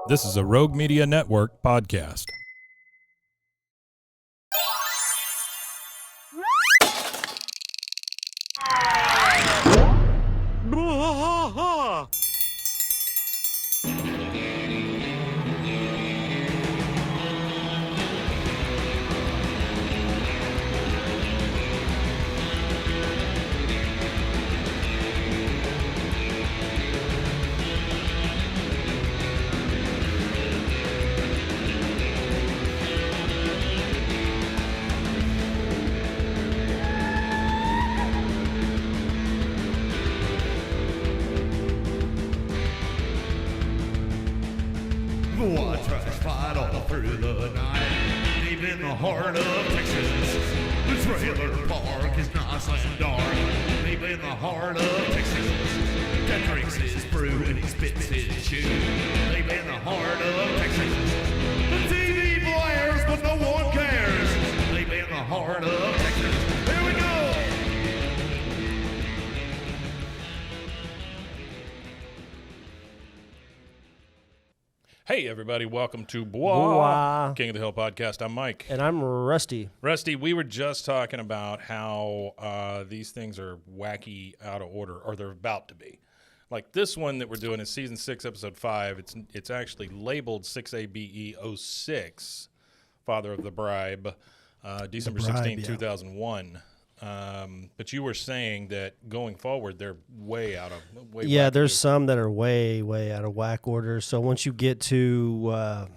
This is a Rogue Media Network podcast. I trash fight all through the night, deep in the heart of Texas. The trailer park is nice and dark, deep in the heart of Texas. That drinks his brew and he spits his chew, deep in the heart of Texas. The TV blares, but no one cares, deep in the heart of Texas. Here we go! Hey, everybody. Welcome to Bois, King of the Hill podcast. I'm Mike. And I'm Rusty. Rusty, we were just talking about how these things are wacky, out of order, or they're about to be. Like this one that we're doing is Season 6, Episode 5. It's actually labeled 6ABE06, Father of the Bribe, December 16, 2001. But you were saying that going forward, they're way out of there's some that are way out of whack order. So once you get to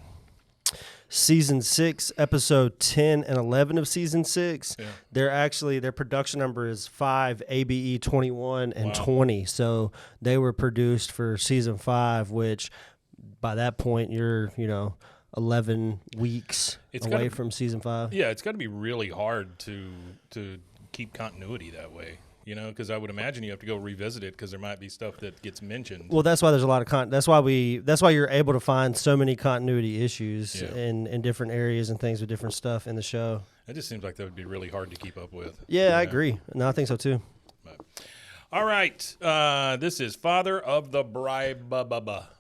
Season 6, Episode 10 and 11 of Season 6, their production number is 5, ABE 21 and 20. So they were produced for Season 5, which by that point you're, 11 weeks away from Season 5. Yeah, it's got to be really hard to keep continuity that way, because I would imagine you have to go revisit it because there might be stuff that gets mentioned. Well, that's why there's a lot of that's why you're able to find so many continuity issues in different areas and things with different stuff in the show. It just seems like that would be really hard to keep up with. Yeah, I agree. No, I think so too. But, all right, this is Father of the Bribe.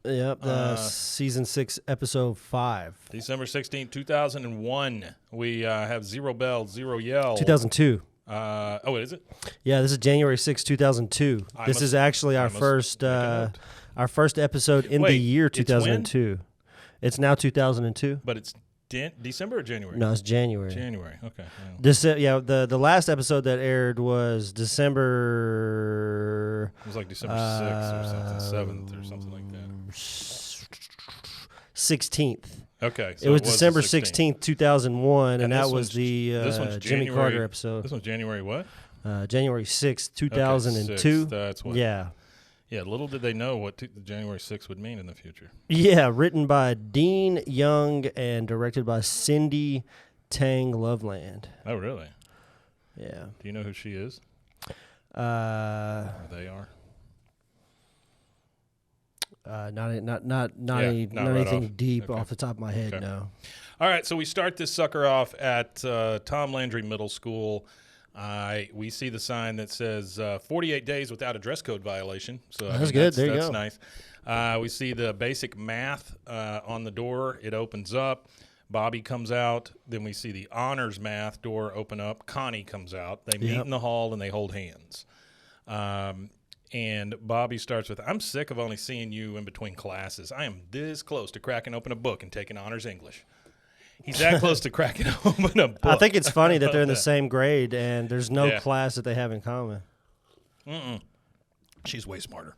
Yep, Season 6, Episode 5. December 16, 2001. We have Zero Bell, Zero Yell. 2002. Is it? Yeah, this is January 6, 2002. This is actually our first episode in the year 2002. It's now 2002. But it's December or January? No, it's January. January, okay. The last episode that aired was December... It was like December 6th or something, 7th or something like that. 16th. Okay. So it was December 16th, 2001, and that was the Jimmy Carter episode. This one's January what? January 6th, 2002. Okay, 6th, that's what. Yeah. Yeah, little did they know what January 6th would mean in the future. Yeah, written by Dean Young and directed by Cyndi Tang Loveland. Oh, really? Yeah. Do you know who she is? Or they are? Not anything deep off the top of my head, no. All right, so we start this sucker off at Tom Landry Middle School. We see the sign that says 48 days without a dress code violation. So that's good. There you go. That's nice. We see the basic math on the door. It opens up. Bobby comes out. Then we see the honors math door open up. Connie comes out. They meet in the hall and they hold hands. And Bobby starts with, "I'm sick of only seeing you in between classes. I am this close to cracking open a book and taking honors English." He's that close to cracking open a book. I think it's funny that they're in the same grade and there's no class that they have in common. She's way smarter.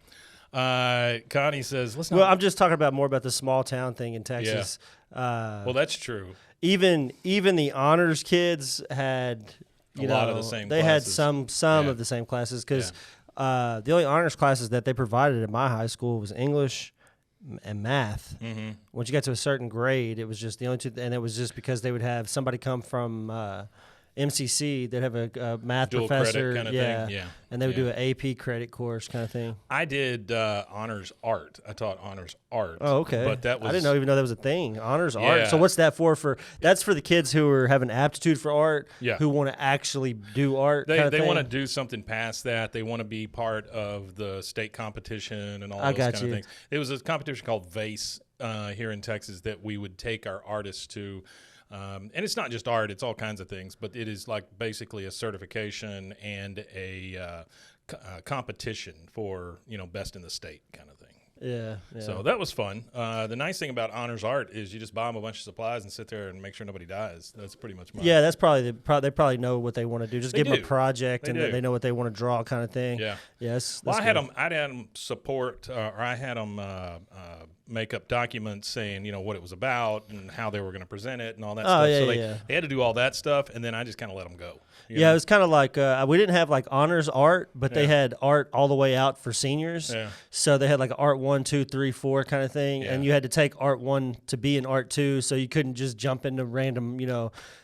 Connie says, "Listen." Well, I'm just talking more about the small town thing in Texas. Yeah. Well, that's true. Even the honors kids had a lot of the same. They classes. had some of the same classes because. The only honors classes that they provided at my high school was English and math. Mm-hmm. Once you got to a certain grade, it was just the only two, and it was just because they would have somebody come from MCC, they'd have a math dual professor, credit kind of thing. Yeah, and they would do an AP credit course kind of thing. I did honors art. I taught honors art. Oh, okay. But that was, I didn't even know that was a thing. Honors art. So what's that for? That's for the kids who are having aptitude for art. Yeah. Who want to actually do art. They want to do something past that. They want to be part of the state competition and all those kind of things. It was a competition called VACE here in Texas that we would take our artists to. And it's not just art; it's all kinds of things. But it is like basically a certification and a competition for best in the state kind of thing. Yeah. So that was fun. The nice thing about honors art is you just buy them a bunch of supplies and sit there and make sure nobody dies. That's pretty much Yeah, that's probably they probably know what they want to do. Just give them a project and they know what they want to draw, kind of thing. Yeah. Yes. Well, I had them support, or I had them make up documents saying what it was about and how they were going to present it and all that stuff. Yeah, so they had to do all that stuff, and then I just kind of let them go. Yeah, it was kind of like we didn't have like honors art, but they had art all the way out for seniors. Yeah. So they had like art 1, 2, 3, 4 kind of thing, and you had to take art 1 to be in art 2, so you couldn't just jump into random,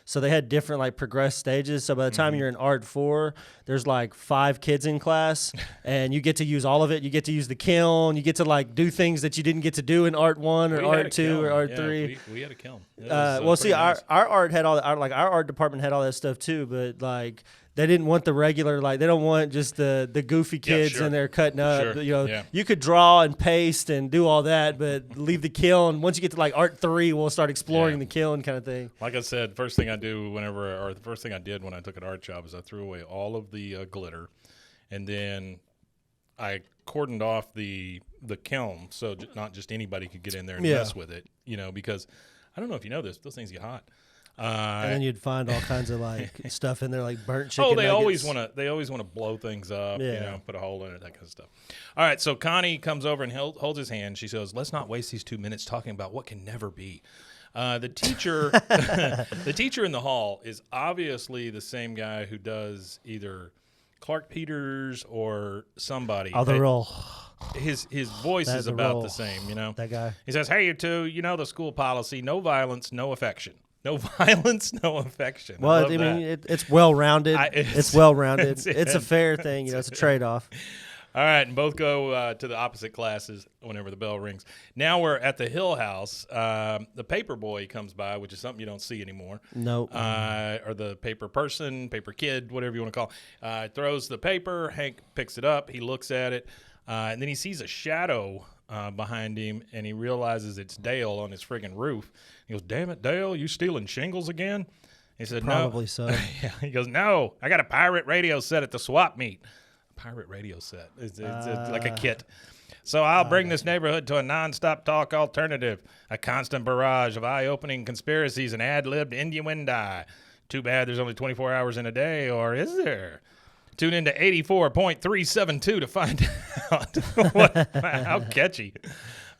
So they had different like progressed stages. So by the time you're in art 4, there's like 5 kids in class, and you get to use all of it. You get to use the kiln. You get to like do things that you didn't get to do in art 1 or art 2 or art 3. We had a kiln. Well, see, nice. our art had all our art department had all that stuff too, but like they didn't want the regular, like they don't want just the goofy kids in there cutting up. Sure. You could draw and paste and do all that, but leave the kiln. Once you get to like art 3, we'll start exploring the kiln kind of thing. Like I said, first thing I do the first thing I did when I took an art job is I threw away all of the glitter, and then I cordoned off the kiln so not just anybody could get in there and mess with it. Because I don't know if you know this, those things get hot. And then you'd find all kinds of like stuff in there, like burnt chicken. Oh, they nuggets. always want to blow things up. Put a hole in it, that kind of stuff. All right, so Connie comes over and holds his hand. She says, "Let's not waste these 2 minutes talking about what can never be." The teacher, the teacher in the hall is obviously the same guy who does either Clark Peters or somebody. Oh, they're all. His voice is about the same, That guy. He says, "Hey, you two, the school policy: no violence, no affection." No violence, no affection. Well, I mean, it's well-rounded. It's well-rounded. It's a fair thing. It's a trade-off. All right, and both go to the opposite classes whenever the bell rings. Now we're at the Hill House. The paper boy comes by, which is something you don't see anymore. Nope. Or the paper person, paper kid, whatever you want to call it. Throws the paper. Hank picks it up. He looks at it, and then he sees a shadow behind him, and he realizes it's Dale on his friggin' roof. He goes, "Damn it, Dale, you stealing shingles again?" He said, Probably no. so. Yeah. He goes, "No, I got a pirate radio set at the swap meet." A pirate radio set. It's like a kit. "So I'll bring this neighborhood to a nonstop talk alternative, a constant barrage of eye-opening conspiracies and ad-libbed innuendo. Too bad there's only 24 hours in a day, or is there? Tune in to 84.372 to find out." How catchy.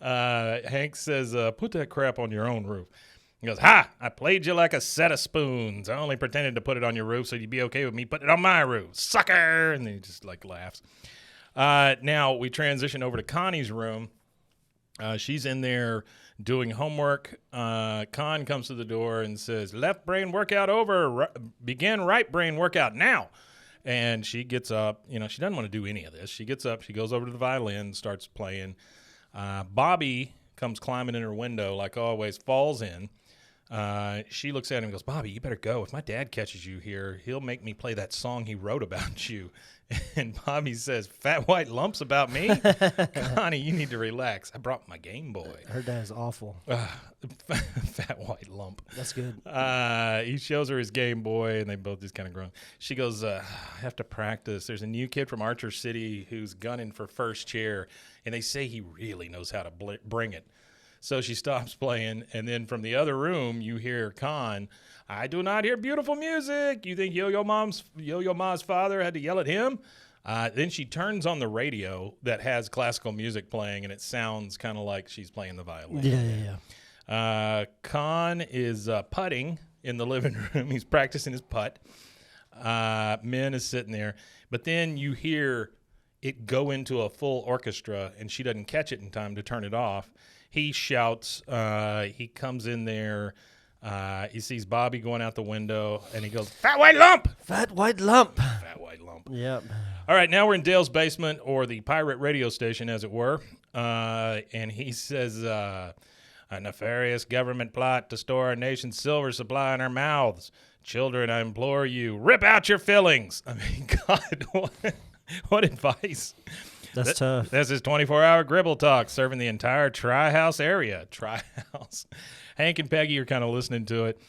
Hank says, "Put that crap on your own roof." He goes, "Ha! I played you like a set of spoons. I only pretended to put it on your roof so you'd be okay with me putting it on my roof. Sucker!" And then he just like laughs. Now we transition over to Connie's room. She's in there doing homework. Con comes to the door and says, "Left brain workout over. Begin right brain workout now." And she gets up. She doesn't want to do any of this. She gets up. She goes over to the violin, starts playing. Bobby comes climbing in her window like always, falls in. She looks at him and goes, "Bobby, you better go. If my dad catches you here, he'll make me play that song he wrote about you." And Bobby says, "Fat white lumps about me?" "Connie, you need to relax. I brought my Game Boy." Her dad's awful. Fat white lump. That's good. He shows her his Game Boy, and they both just kind of groan. She goes, "I have to practice. There's a new kid from Archer City who's gunning for first chair, and they say he really knows how to bring it." So she stops playing, and then from the other room, you hear Con, "I do not hear beautiful music. You think Yo-Yo Ma's father had to yell at him?" Then she turns on the radio that has classical music playing, and it sounds kind of like she's playing the violin. Yeah. Con is putting in the living room. He's practicing his putt. Min is sitting there. But then you hear it go into a full orchestra, and she doesn't catch it in time to turn it off. He shouts. He comes in there. He sees Bobby going out the window, and he goes, "Fat white lump!" Fat white lump. Fat white lump. Yep. All right, now we're in Dale's basement, or the pirate radio station, as it were. And he says, "A nefarious government plot to store our nation's silver supply in our mouths. Children, I implore you, rip out your fillings." I mean, God, what advice. That's tough. That's his 24-hour Gribble Talk, serving the entire Tri-House area. Tri-House. Hank and Peggy are kind of listening to it.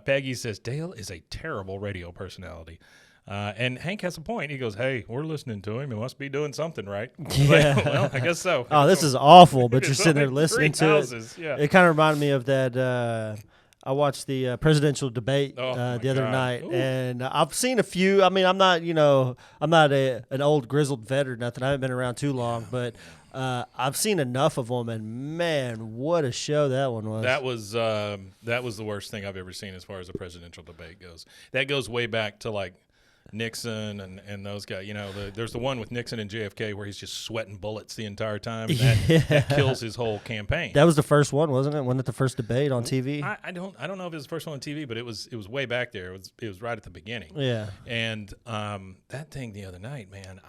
Peggy says, Dale is a terrible radio personality. And Hank has a point. He goes, hey, we're listening to him. He must be doing something right. Yeah. Well, I guess so. Oh, this is awful, but you're sitting there only listening 3 to houses. it. Yeah. It kind of reminded me of that. I watched the presidential debate Oh, my the other God. night, Ooh. and I've seen a few. I mean, I'm not an old grizzled vet or nothing. I haven't been around too long, but I've seen enough of them, and man, what a show that one was. That was the worst thing I've ever seen as far as a presidential debate goes. That goes way back to like Nixon and those guys. You know, there's the one with Nixon and JFK where he's just sweating bullets the entire time. And that kills his whole campaign. That was the first one, wasn't it? Wasn't it the first debate on TV? I don't know if it was the first one on TV, but it was way back there. It was right at the beginning. Yeah. And that thing the other night, man,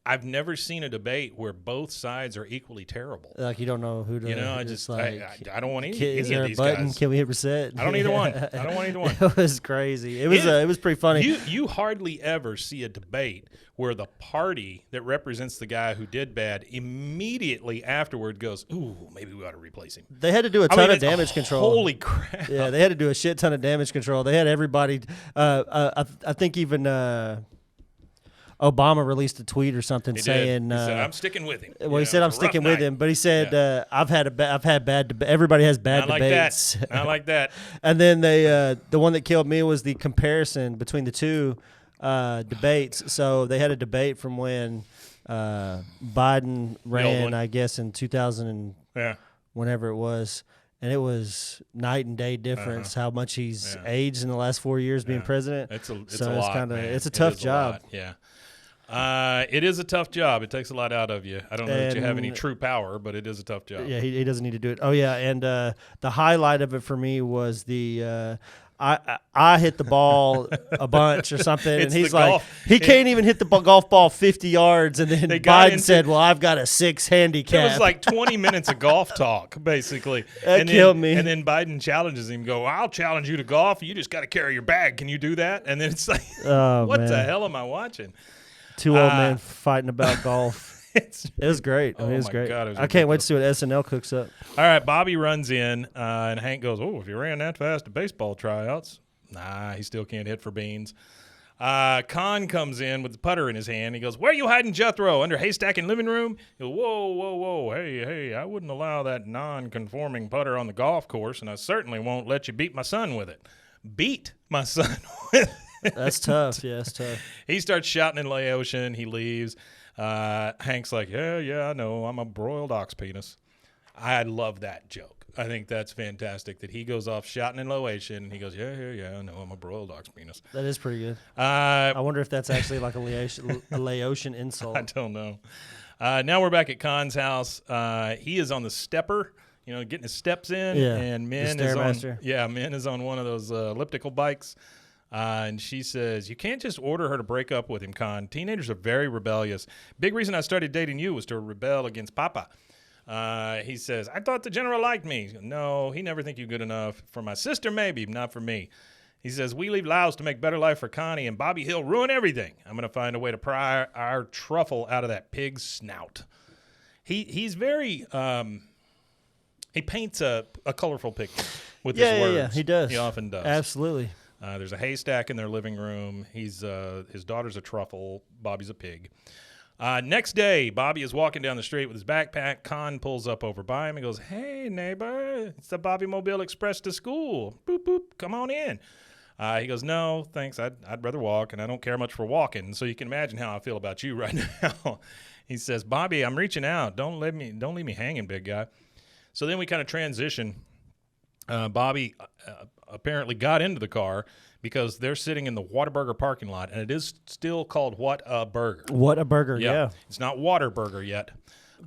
I've never seen a debate where both sides are equally terrible. Like you don't know who to. You know, I it's just like, I don't want any is there of a these button? guys. Can we hit reset? I don't either one. I don't want either one. It was crazy. It was pretty funny. You hardly ever see a debate where the party that represents the guy who did bad immediately afterward goes, ooh, maybe we ought to replace him. They had to do a ton of damage control. Holy crap. Yeah, they had to do a shit ton of damage control. They had everybody. I think even Obama released a tweet or something He saying, did. He said, I'm sticking with him. Well, he said I'm sticking with him, but he said I've had bad. Everybody has bad debates. Not like that. And then the one that killed me was the comparison between the two debates. So they had a debate from when Biden ran, I guess, in 2000 and whenever it was. And it was night and day difference how much he's aged in the last 4 years being president. It's a so lot, kinda, man. it's a tough is job. Yeah. It is a tough job. It takes a lot out of you. I don't know that you have any true power, but it is a tough job. Yeah, he doesn't need to do it. Oh, yeah, and the highlight of it for me was the I hit the ball a bunch or something, and he's like, he can't even hit the golf ball 50 yards, and then Biden said, well, I've got a 6 handicap. It was like 20 minutes of golf talk, basically. That killed me. And then Biden challenges him, I'll challenge you to golf. You just got to carry your bag. Can you do that? And then it's like, what the hell am I watching? Two old men fighting about golf. It was great. I mean, it was great. God, I can't wait to see what SNL cooks up. All right, Bobby runs in, and Hank goes, if you ran that fast at baseball tryouts. Nah, he still can't hit for beans. Con comes in with the putter in his hand. He goes, where are you hiding Jethro? Under haystack in living room? He goes, whoa. Hey, I wouldn't allow that non-conforming putter on the golf course, and I certainly won't let you beat my son with it. Beat my son with it. That's tough. Yeah, that's tough. He starts shouting in Laotian. He leaves. Hank's like, yeah, I know. I'm a broiled ox penis. I love that joke. I think that's fantastic that he goes off shouting in Laotian, and he goes, yeah, I know. I'm a broiled ox penis. That is pretty good. I wonder if that's actually like a Laotian insult. I don't know. Now we're back at Khan's house. He is on the stepper, getting his steps in, and Min is on one of those elliptical bikes. And she says, you can't just order her to break up with him, Khan. Teenagers are very rebellious. Big reason I started dating you was to rebel against Papa. He says, I thought the general liked me. No, he never think you good enough. For my sister, maybe, not for me. He says, we leave Laos to make better life for Connie, and Bobby Hill ruin everything. I'm going to find a way to pry our truffle out of that pig's snout. He's very he paints a colorful picture with his words. Yeah, he does. He often does. Absolutely. There's a haystack in their living room. His daughter's a truffle. Bobby's a pig. Next day, Bobby is walking down the street with his backpack. Con pulls up over by him and goes, hey, neighbor, it's the Bobby Mobile Express to school. Boop, boop, come on in. He goes, no, thanks. I'd rather walk, and I don't care much for walking. So you can imagine how I feel about you right now. He says, Bobby, I'm reaching out. Don't leave me hanging, big guy. So then we kind of transition. Bobby apparently got into the car because they're sitting in the Whataburger parking lot, and it is still called What a Burger. What a Burger, yeah. It's not Waterburger yet.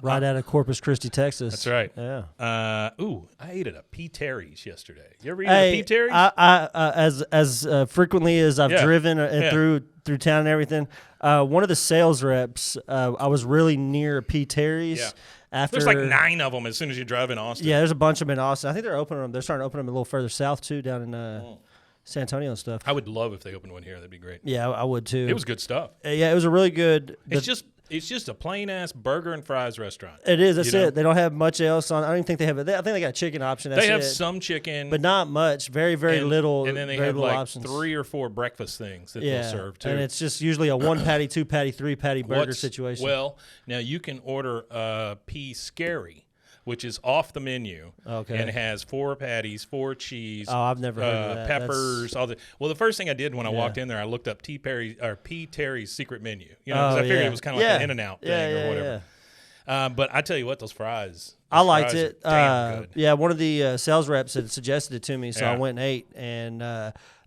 Right out of Corpus Christi, Texas. That's right. Yeah. I ate at a P. Terry's yesterday. You ever eat at a P. Terry's? As frequently as I've driven through town and everything, one of the sales reps, I was really near P. Terry's. Yeah. There's like 9 of them as soon as you drive in Austin. Yeah, there's a bunch of them in Austin. I think they're opening them. They're starting to open them a little further south too, down in San Antonio and stuff. I would love if they opened one here. That'd be great. Yeah, I would too. It was good stuff. Yeah, it was a really good. It's It's just a plain ass burger and fries restaurant. It is. That's You know? it. They don't have much else on. I don't even think they have. I think they got a chicken option. That's They have it. some chicken, but not much. Very, very little. And then they very have little like options. 3 or 4 breakfast things that they'll serve too. And it's just usually a 1 patty, 2 patty, 3 patty burger situation. Well, now you can order pea scary, which is off the menu. Okay. And it has 4 patties, 4 cheese. Oh, I've never heard of that. Peppers, all the. Well, the first thing I did when I walked in there, I looked up P. Terry's secret menu. You know, because I figured it was kind of like an In-N-Out thing or whatever. But I tell you what, those fries. I liked it. Damn good. Yeah, one of the sales reps had suggested it to me, so I went and ate. And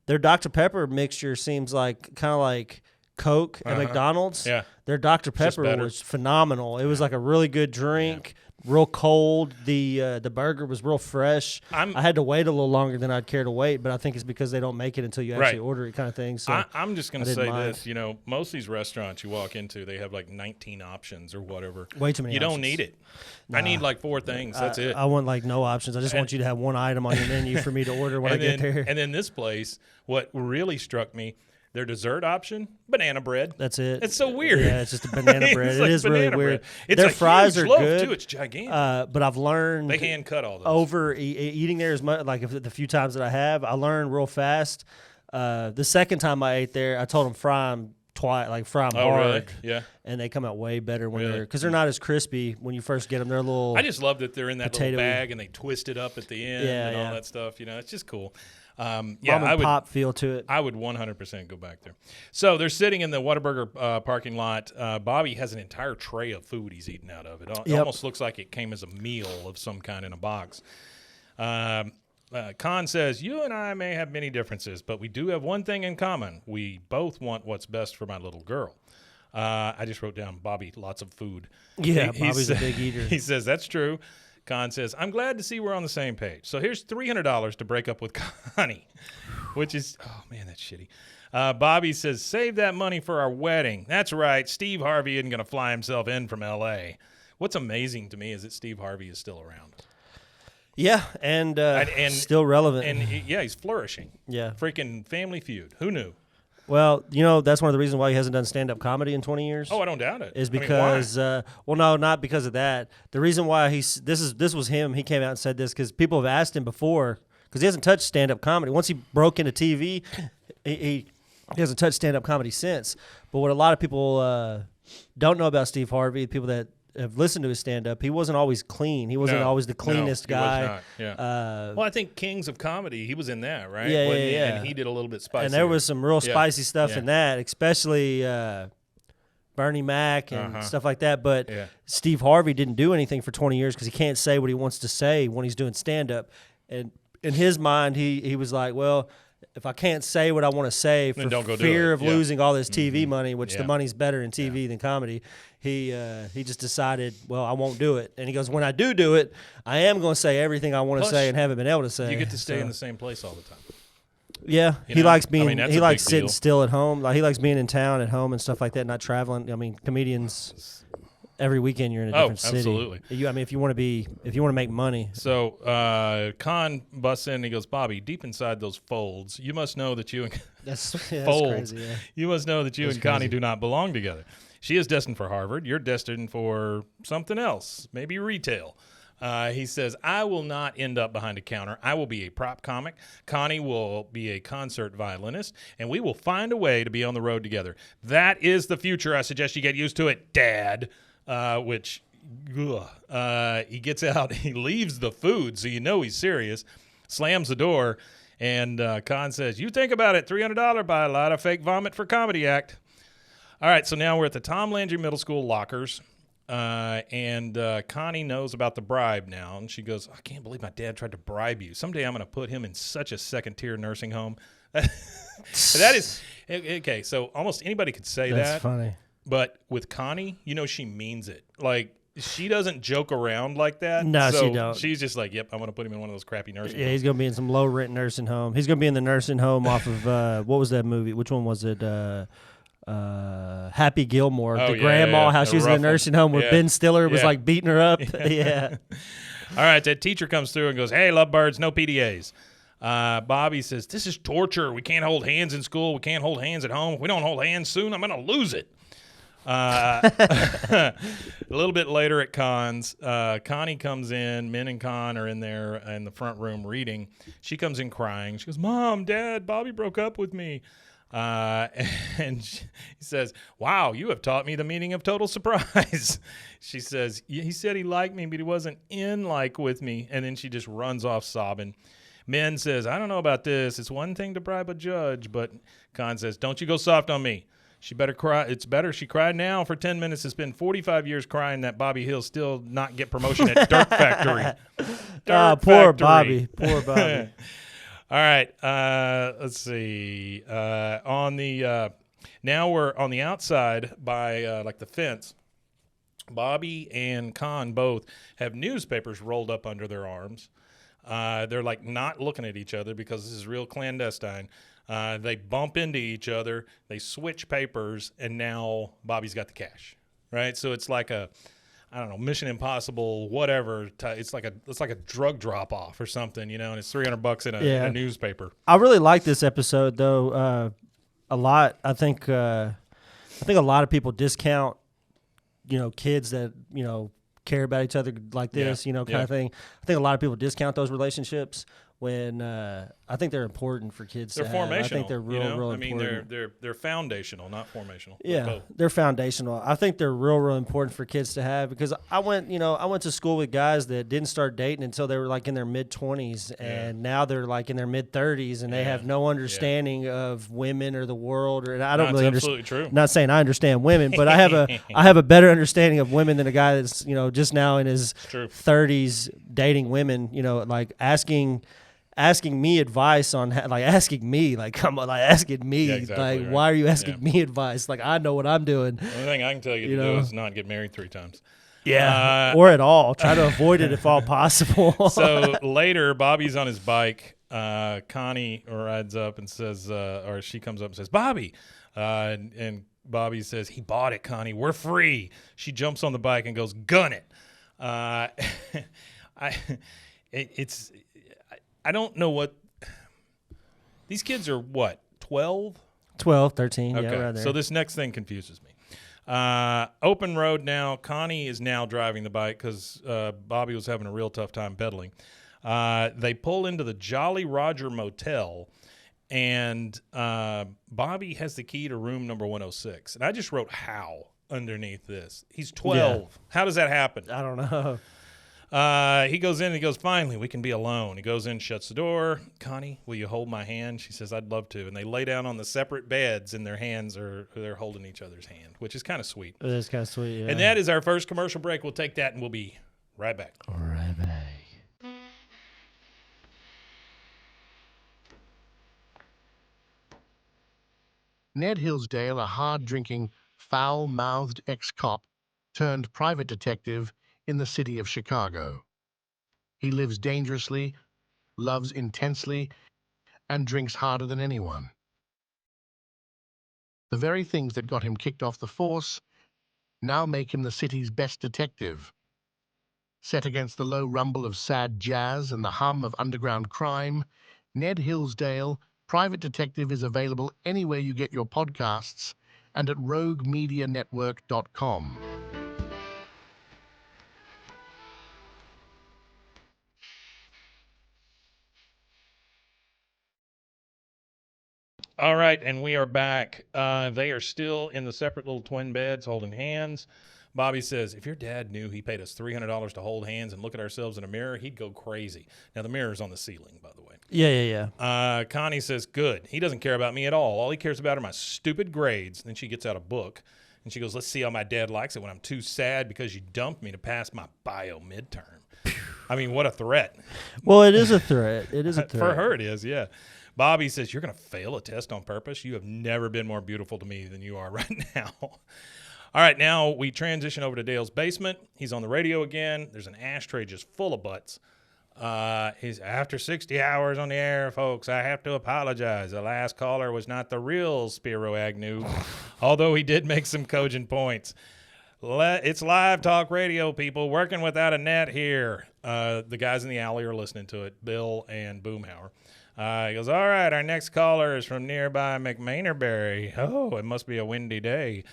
their Dr. Pepper mixture seems like kind of like Coke at McDonald's. Yeah. Their Dr. Pepper was phenomenal. It was like a really good drink. Real cold. The burger was real fresh. I had to wait a little longer than I'd care to wait, but I think it's because they don't make it until you actually order it, kind of thing. So I'm just going to say this. You know, most of these restaurants you walk into, they have like 19 options or whatever. Way too many. You options. don't need it. Nah. I need like 4 things. That's it. I want like no options. I just want you to have one item on your menu for me to order when I get there. And then this place, what really struck me. Their dessert option, banana bread. That's it. It's so weird. Yeah, it's just a banana bread. It is really weird. Their fries are loaf good too. It's gigantic. But I've learned they hand cut all those. Over eating there as much. Like the few times that I have, I learned real fast. The second time I ate there, I told them fry them twice, like fry them hard. Really? Yeah. And they come out way better when they're not as crispy when you first get them. They're a little. I just love that they're in that little bag and they twist it up at the end and all that stuff. You know, it's just cool. Mom and pop feel to it. I would 100% go back there. So they're sitting in the Whataburger parking lot. Bobby has an entire tray of food he's eating out of. It almost looks like it came as a meal of some kind in a box. Con says, you and I may have many differences, but we do have one thing in common. We both want what's best for my little girl. I just wrote down Bobby, lots of food. Yeah, Bobby's a big eater. He says, that's true. Con says, I'm glad to see we're on the same page. So here's $300 to break up with Connie, which is, oh, man, that's shitty. Bobby says, save that money for our wedding. That's right. Steve Harvey isn't going to fly himself in from L.A. What's amazing to me is that Steve Harvey is still around. Yeah, and still relevant. And, he's flourishing. Yeah. Freaking Family Feud. Who knew? Well, you know, that's one of the reasons why he hasn't done stand-up comedy in 20 years. Oh, I don't doubt it. Is because, well, no, not because of that. The reason why this was him. He came out and said this because people have asked him before because he hasn't touched stand-up comedy. Once he broke into TV, he hasn't touched stand-up comedy since. But what a lot of people don't know about Steve Harvey, people that have listened to his stand-up, he wasn't always clean. He wasn't always the cleanest guy. Was not. Yeah. Well, I think Kings of Comedy, he was in that, right? Yeah, yeah. And he did a little bit spicy. And there was some real spicy stuff in that, especially Bernie Mac and stuff like that. But Steve Harvey didn't do anything for 20 years because he can't say what he wants to say when he's doing stand-up. And in his mind, he was like, well, if I can't say what I want to say for fear of losing all this TV money, which the money's better in TV than comedy, he just decided, well, I won't do it. And he goes, when I do it, I am going to say everything I want to say and haven't been able to say. You get to stay in the same place all the time. Yeah, he likes being. He likes sitting still at home. Like he likes being in town at home and stuff like that, not traveling. I mean, comedians. Every weekend you're in a different city. Absolutely. I mean, if you want to make money. So Con busts in and he goes, Bobby, deep inside those folds, you must know that you and that's folds. Crazy, yeah. You must know that you and Connie do not belong together. She is destined for Harvard. You're destined for something else, maybe retail. He says, I will not end up behind a counter. I will be a prop comic. Connie will be a concert violinist, and we will find a way to be on the road together. That is the future. I suggest you get used to it, Dad. He gets out, he leaves the food, so you know he's serious, slams the door, and Con says, you think about it, $300 buy a lot of fake vomit for comedy act. All right, so now we're at the Tom Landry Middle School lockers, and Connie knows about the bribe now, and she goes, I can't believe my dad tried to bribe you. Someday I'm going to put him in such a second-tier nursing home. That is, okay, so almost anybody could say that. That's funny. But with Connie, you know she means it. Like, she doesn't joke around like that. No, so she don't. She's just like, yep, I'm going to put him in one of those crappy nursing homes. Yeah, he's going to be in some low-rent nursing home. He's going to be in the nursing home off of, what was that movie? Which one was it? Happy Gilmore. The grandma, how she was in the nursing home where Ben Stiller was, like, beating her up. Yeah. All right, that teacher comes through and goes, hey, lovebirds, no PDAs. Bobby says, this is torture. We can't hold hands in school. We can't hold hands at home. If we don't hold hands soon, I'm going to lose it. A little bit later at Con's, Connie comes in. Min and Con are in there in the front room reading. She comes in crying. She goes, "Mom, Dad, Bobby broke up with me." And he says, "Wow, you have taught me the meaning of total surprise." She says, "He said he liked me, but he wasn't in like with me." And then she just runs off sobbing. Min says, "I don't know about this. It's one thing to bribe a judge," but Con says, "Don't you go soft on me. She better cry. It's better she cried now for 10 minutes. It's been 45 years crying that Bobby Hill still not get promotion at Dirt Factory." Poor Bobby. Poor Bobby. All right. Let's see. Now we're on the outside by like the fence. Bobby and Con both have newspapers rolled up under their arms. They're like not looking at each other because this is real clandestine. They bump into each other. They switch papers, and now Bobby's got the cash. Right. So it's like a, I don't know, Mission Impossible, whatever. It's like a drug drop off or something, you know. And it's $300 in a newspaper. I really like this episode though. A lot. I think a lot of people discount, kids that care about each other like this, kind of thing. I think a lot of people discount those relationships when I think they're important for kids. They're to formational. Have. I think they're real I mean, important. they're foundational, not formational. Yeah, they're foundational. I think they're real important for kids to have because I went to school with guys that didn't start dating until they were like in their mid-20s, and now they're like in their mid-30s, and they have no understanding of women or the world. And I don't really understand. Absolutely true. Not saying I understand women, but I have a better understanding of women than a guy that's just now in his 30s dating women. Like asking me advice on asking me exactly why are you asking me advice? Like, I know what I'm doing. The only thing I can tell you to do is not get married 3 times. Yeah, or at all. Try to avoid it if all possible. So later, Bobby's on his bike. Connie rides up and says, or she comes up and says, "Bobby," and Bobby says, "He bought it, Connie. We're free." She jumps on the bike and goes, "Gun it." I don't know what these kids are. What, 12? 12, 13. Okay. Yeah, right there. So this next thing confuses me. Open road now. Connie is now driving the bike because Bobby was having a real tough time pedaling. They pull into the Jolly Roger Motel, and Bobby has the key to room number 106. And I just wrote "how" underneath this. He's 12. Yeah. How does that happen? I don't know. He goes in and he goes, "Finally, we can be alone." He goes in, shuts the door. "Connie, will you hold my hand?" She says, "I'd love to." And they lay down on the separate beds, and their hands they're holding each other's hand, which is kind of sweet. It is kind of sweet, yeah. And that is our first commercial break. We'll take that, and we'll be right back. Right back. Ned Hillsdale, a hard-drinking, foul-mouthed ex-cop turned private detective in the city of Chicago. He lives dangerously, loves intensely, and drinks harder than anyone. The very things that got him kicked off the force now make him the city's best detective. Set against the low rumble of sad jazz and the hum of underground crime, Ned Hillsdale, Private Detective, is available anywhere you get your podcasts and at roguemedianetwork.com. All right, and we are back. They are still in the separate little twin beds holding hands. Bobby says, "If your dad knew he paid us $300 to hold hands and look at ourselves in a mirror, he'd go crazy." Now, the mirror's on the ceiling, by the way. Yeah. Connie says, "Good. He doesn't care about me at all. All he cares about are my stupid grades." And then she gets out a book, and she goes, "Let's see how my dad likes it when I'm too sad because you dumped me to pass my bio midterm." I mean, what a threat. Well, it is a threat. It is a threat. For her, it is, yeah. Bobby says, "You're going to fail a test on purpose? You have never been more beautiful to me than you are right now." All right, now we transition over to Dale's basement. He's on the radio again. There's an ashtray just full of butts. He's "After 60 hours on the air, folks, I have to apologize. The last caller was not the real Spiro Agnew, although he did make some cogent points. It's live talk radio, people, working without a net here." The guys in the alley are listening to it, Bill and Boomhauer. He goes, "All right, our next caller is from nearby McMainerberry. Oh, it must be a windy day."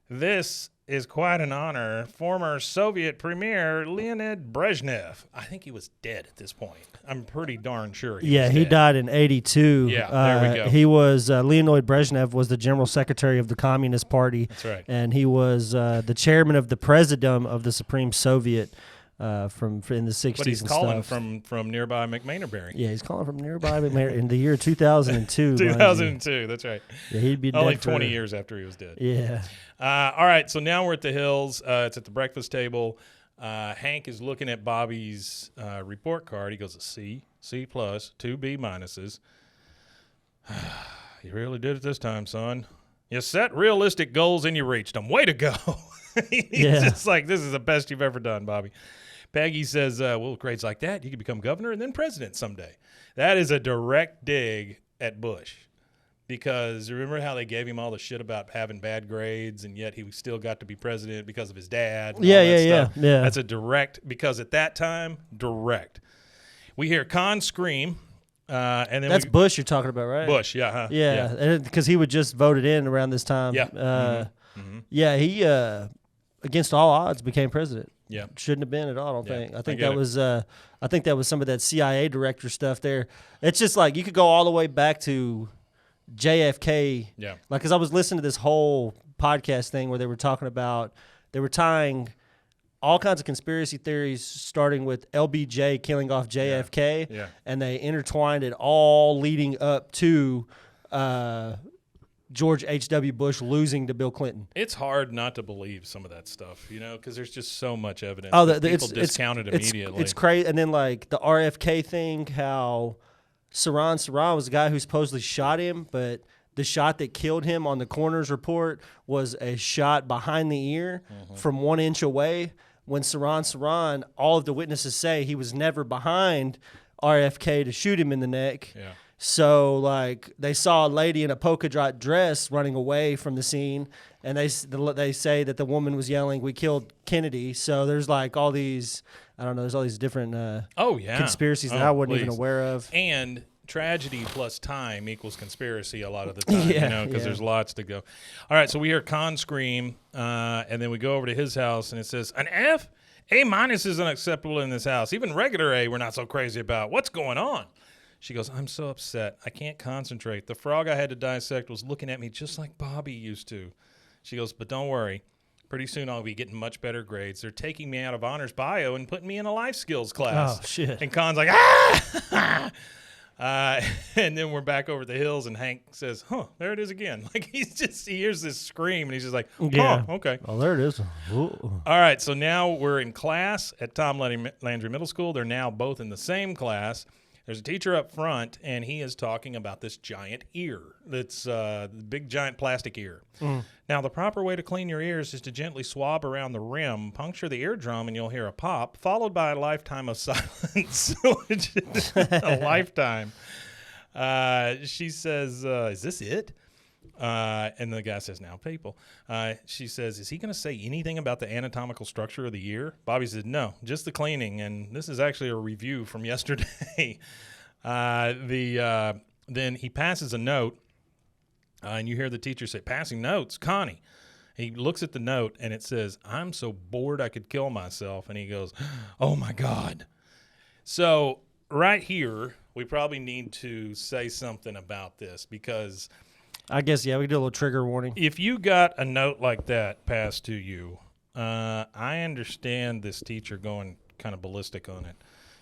This is quite an honor. Former Soviet Premier Leonid Brezhnev. I think he was dead at this point. I'm pretty darn sure he was he dead. died in 1982. Yeah, there we go. He was, Leonid Brezhnev was the general secretary of the Communist Party. That's right. And he was the chairman of the Presidium of the Supreme Soviet from in the 60s But he's and calling stuff. from nearby McManerbury. Yeah, he's calling from nearby in the year 2002. 2002, that's right. Yeah, he'd be Only dead 20 for, years after he was dead. Yeah. All right, so now we're at the Hills. It's at the breakfast table. Hank is looking at Bobby's report card. He goes, a C, C+, 2 B minuses. You really did it this time, son. You set realistic goals and you reached them. Way to go. He's just like, this is the best you've ever done, Bobby. Peggy says, well, grades like that, you could become governor and then president someday. That is a direct dig at Bush. Because remember how they gave him all the shit about having bad grades, and yet he still got to be president because of his dad. And all that stuff. Yeah. That's a direct, because at that time, direct. We hear Con scream, and then That's Bush you're talking about, right? Bush, yeah, huh? Yeah, because he would just voted in around this time. Yeah. Yeah, he against all odds became president. Yeah. Shouldn't have been at all. I don't think. I think get that it. was. I think that was some of that CIA director stuff there. It's just like you could go all the way back to JFK. Yeah. Like, because I was listening to this whole podcast thing where they were talking about, they were tying all kinds of conspiracy theories, starting with LBJ killing off JFK, Yeah. and they intertwined it all leading up to George H.W. Bush losing to Bill Clinton. It's hard not to believe some of that stuff, because there's just so much evidence. Oh, that people discount it immediately. It's crazy. And then, like, the RFK thing, how Saran was the guy who supposedly shot him, but the shot that killed him on the coroner's report was a shot behind the ear from 1 inch away. When Saran, all of the witnesses say he was never behind RFK to shoot him in the neck. Yeah. So, like, they saw a lady in a polka dot dress running away from the scene, and they say that the woman was yelling, "We killed Kennedy." So there's, like, all these, I don't know, there's all these different conspiracies that I wasn't even aware of. And tragedy plus time equals conspiracy a lot of the time, because there's lots to go. All right, so we hear Con scream, and then we go over to his house, and it says, an F? A minus is unacceptable in this house. Even regular A we're not so crazy about. What's going on? She goes, I'm so upset. I can't concentrate. The frog I had to dissect was looking at me just like Bobby used to. She goes, but don't worry. Pretty soon I'll be getting much better grades. They're taking me out of honors bio and putting me in a life skills class. Oh, shit. And Con's like, ah! And then we're back over the Hills, and Hank says, there it is again. Like, he hears this scream, and he's just like, okay. Oh, there it is. Ooh. All right, so now we're in class at Tom Landry Middle School. They're now both in the same class. There's a teacher up front, and he is talking about this giant ear. That's the big, giant plastic ear. Now, the proper way to clean your ears is to gently swab around the rim, puncture the eardrum, and you'll hear a pop, followed by a lifetime of silence. A lifetime. She says, is this it? And the guy says, now, people. She says, is he going to say anything about the anatomical structure of the ear? Bobby said, no, just the cleaning. And this is actually a review from yesterday. Then he passes a note, and you hear the teacher say, passing notes, Connie. He looks at the note, and it says, I'm so bored I could kill myself. And he goes, oh, my God. So right here, we probably need to say something about this, because I guess, we could do a little trigger warning. if you got a note like that passed to you, I understand this teacher going kind of ballistic on it,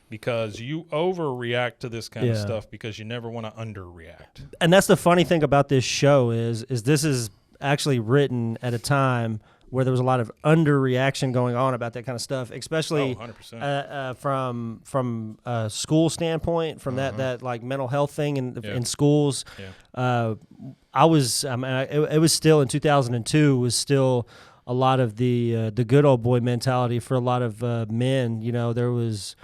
because you overreact to this kind of stuff because you never want to underreact. And that's the funny thing about this show is this is actually written at a time where there was a lot of underreaction going on about that kind of stuff, especially 100%. From a school standpoint, from that like mental health thing in schools. Yeah. It was still in 2002 was still a lot of the good old boy mentality for a lot of men. There was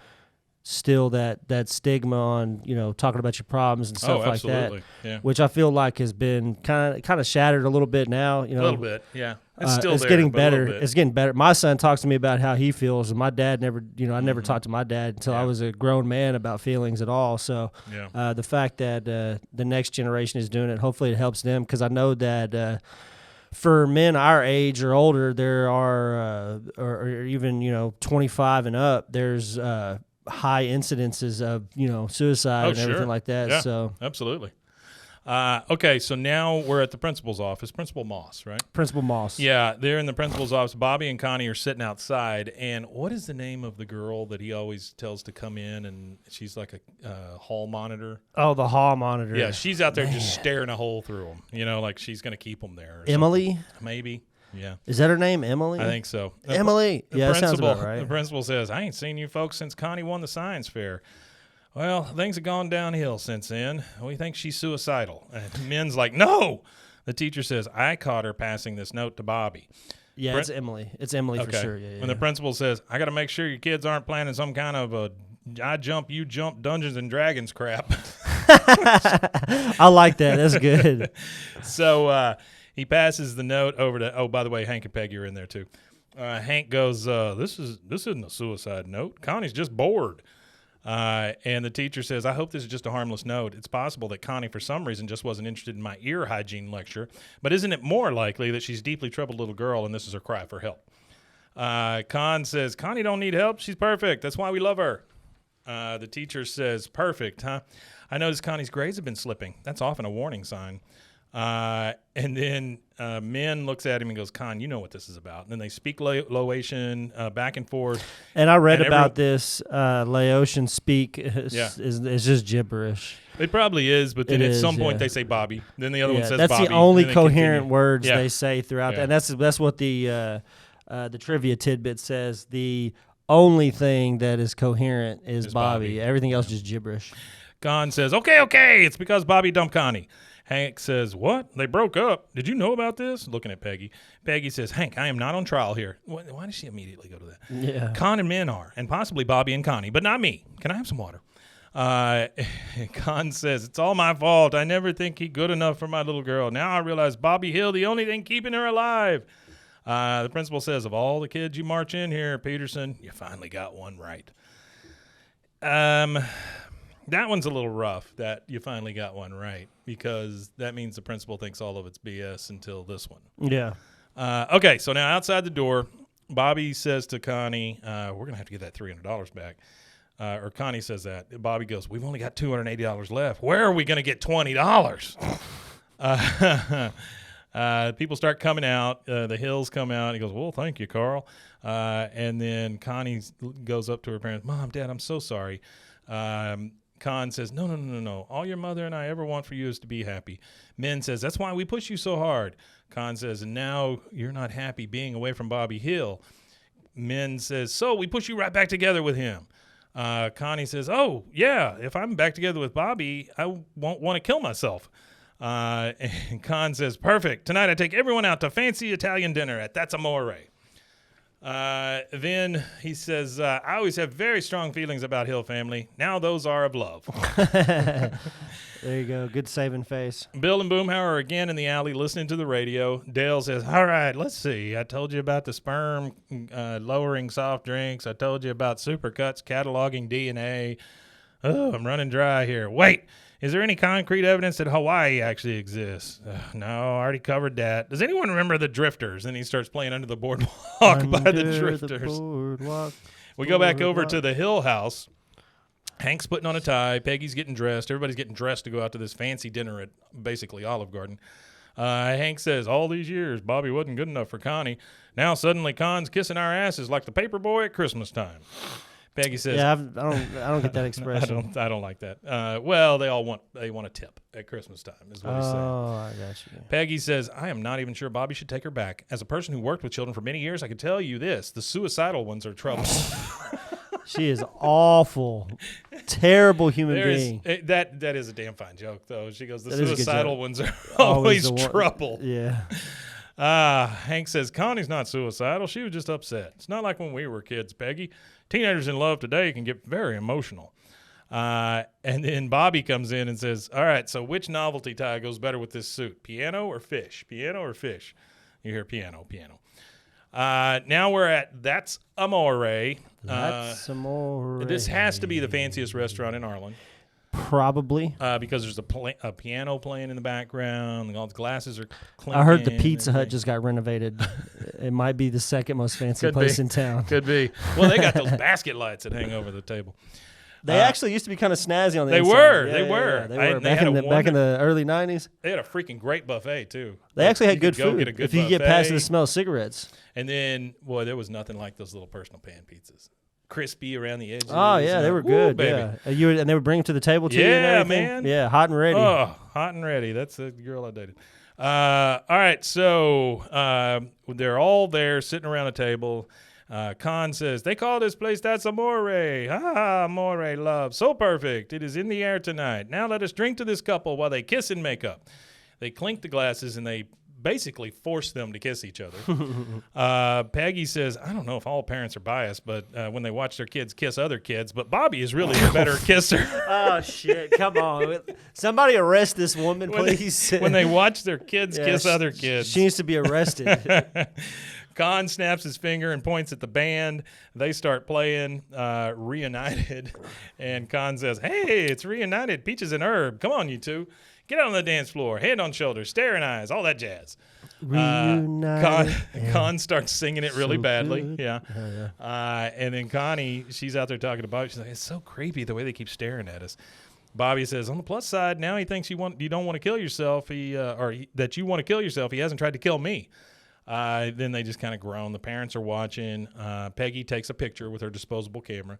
still that stigma on talking about your problems and stuff like that, which I feel like has been kind of shattered a little bit now. A little bit, yeah. It's still it's there, getting but a little better. bit. It's getting better. My son talks to me about how he feels, and my dad never. I never talked to my dad until I was a grown man about feelings at all. So the fact that the next generation is doing it, hopefully it helps them, because I know that for men our age or older, there are, or even 25 and up, there's high incidences of suicide and everything like that. Yeah, so absolutely. Okay, so now we're at the principal's office. Principal Moss, right? Principal Moss. Yeah, they're in the principal's office. Bobby and Connie are sitting outside. And what is the name of the girl that he always tells to come in? And she's like a hall monitor. Oh, the hall monitor. Yeah, she's out there just staring a hole through them. Like she's going to keep them there. Or Emily? something. Maybe. Yeah. Is that her name, Emily? I think so. Emily. Yeah, that sounds about right. The principal says, I ain't seen you folks since Connie won the science fair. Well, things have gone downhill since then. We think she's suicidal. And Min's like, no. The teacher says, I caught her passing this note to Bobby. Yeah, it's Emily. It's Emily for sure. Yeah, When the principal says, I got to make sure your kids aren't planning some kind of a I jump, you jump Dungeons and Dragons crap. I like that. That's good. So he passes the note over to, oh, by the way, Hank and Peggy are in there too. Hank goes, this isn't a suicide note. Connie's just bored. And the teacher says, I hope this is just a harmless note. It's possible that Connie, for some reason, just wasn't interested in my ear hygiene lecture. But isn't it more likely that she's a deeply troubled little girl and this is her cry for help? Con says, Connie don't need help. She's perfect. That's why we love her. The teacher says, perfect, huh? I noticed Connie's grades have been slipping. That's often a warning sign. And then Min looks at him and goes, Con, you know what this is about. And then they speak Laotian back and forth. And I read about this. Laotian speak is just gibberish. It probably is, but then at some point they say Bobby. Then the other one says that's Bobby. That's the only coherent words they say throughout. Yeah. And that's what the trivia tidbit says. The only thing that is coherent is Bobby. Everything else is gibberish. Con says, okay, it's because Bobby dumped Connie. Hank says, what? They broke up. Did you know about this? Looking at Peggy. Peggy says, Hank, I am not on trial here. Why does she immediately go to that? Yeah. Con and Min are, and possibly Bobby and Connie, but not me. Can I have some water? Con says, it's all my fault. I never think he good enough for my little girl. Now I realize Bobby Hill, the only thing keeping her alive. The principal says, of all the kids you march in here, Peterson, you finally got one right. That one's a little rough, that you finally got one right, because that means the principal thinks all of it's BS until this one. Yeah. Okay, so now outside the door, Bobby says to Connie, we're going to have to get that $300 back. Or Connie says that. Bobby goes, we've only got $280 left. Where are we going to get $20? People start coming out. The Hills come out. He goes, well, thank you, Carl. And then Connie goes up to her parents. Mom, Dad, I'm so sorry. Con says, no. All your mother and I ever want for you is to be happy. Min says, that's why we push you so hard. Con says, and now you're not happy being away from Bobby Hill. Min says, so we push you right back together with him. Connie says, oh, yeah, if I'm back together with Bobby, I won't want to kill myself. And Con says, perfect. Tonight I take everyone out to fancy Italian dinner at That's Amore. Then he says, I always have very strong feelings about Hill family. Now those are of love. There you go. Good saving face. Bill and Boomhauer are again in the alley listening to the radio. Dale says, all right, let's see. I told you about the sperm lowering soft drinks. I told you about supercuts cataloging DNA. Oh, I'm running dry here. Wait, is there any concrete evidence that Hawaii actually exists? No, I already covered that. Does anyone remember the Drifters? Then he starts playing Under the Boardwalk by the Drifters. We go back over to the Hill house. Hank's putting on a tie. Peggy's getting dressed. Everybody's getting dressed to go out to this fancy dinner at basically Olive Garden. Hank says, all these years, Bobby wasn't good enough for Connie. Now suddenly Con's kissing our asses like the paper boy at Christmas time. Peggy says, yeah, I don't get that expression. I don't like that. Well, they want a tip at Christmas time is what he's saying. Oh, I got you. Peggy says, I am not even sure Bobby should take her back. As a person who worked with children for many years, I can tell you this: the suicidal ones are trouble. She is awful, terrible human being. That is a damn fine joke, though. She goes, the That is a good suicidal joke. ones are always the one- trouble. Yeah. Hank says, Connie's not suicidal. She was just upset. It's not like when we were kids, Peggy. Teenagers in love today can get very emotional. And then Bobby comes in and says, all right, so which novelty tie goes better with this suit? Piano or fish? Piano or fish? You hear piano. Now we're at That's Amore. That's Amore. This has to be the fanciest restaurant in Arlen. Probably. Because there's a piano playing in the background. And all the glasses are clinking. I heard the Pizza Hut just got renovated. It might be the second most fancy place in town. Could be. Well, they got those basket lights that hang over the table. They actually used to be kind of snazzy on the they inside. were. Yeah, They were. They were. Back in the early 90s. They had a freaking great buffet, too. They actually had good go food. Get a good if you buffet. get past the smell of cigarettes. And then, boy, there was nothing like those little personal pan pizzas. Crispy around the edges. Oh, yeah, they were good. Baby. Yeah. And they would bring them to the table, too. Yeah, and man. Yeah, hot and ready. Oh, hot and ready. That's the girl I dated. All right, so they're all there sitting around a table. Con says, they call this place That's Amore. Ah, Amore, love. So perfect. It is in the air tonight. Now let us drink to this couple while they kiss and make up. They clink the glasses and they basically force them to kiss each other. Peggy says, I don't know if all parents are biased, but when they watch their kids kiss other kids, but Bobby is really the better kisser. Oh, shit. Come on. Somebody arrest this woman, please. When they watch their kids kiss other kids. She needs to be arrested. Con snaps his finger and points at the band. They start playing Reunited. And Con says, hey, it's Reunited, Peaches and Herb. Come on, you two. Get out on the dance floor, hand on shoulder, staring eyes, all that jazz. Con starts singing it really badly. Good. Yeah. And then Connie, she's out there talking to Bobby. She's like, it's so creepy the way they keep staring at us. Bobby says, on the plus side, now he thinks you don't want to kill yourself. That you want to kill yourself. He hasn't tried to kill me. Then they just kind of groan. The parents are watching. Peggy takes a picture with her disposable camera.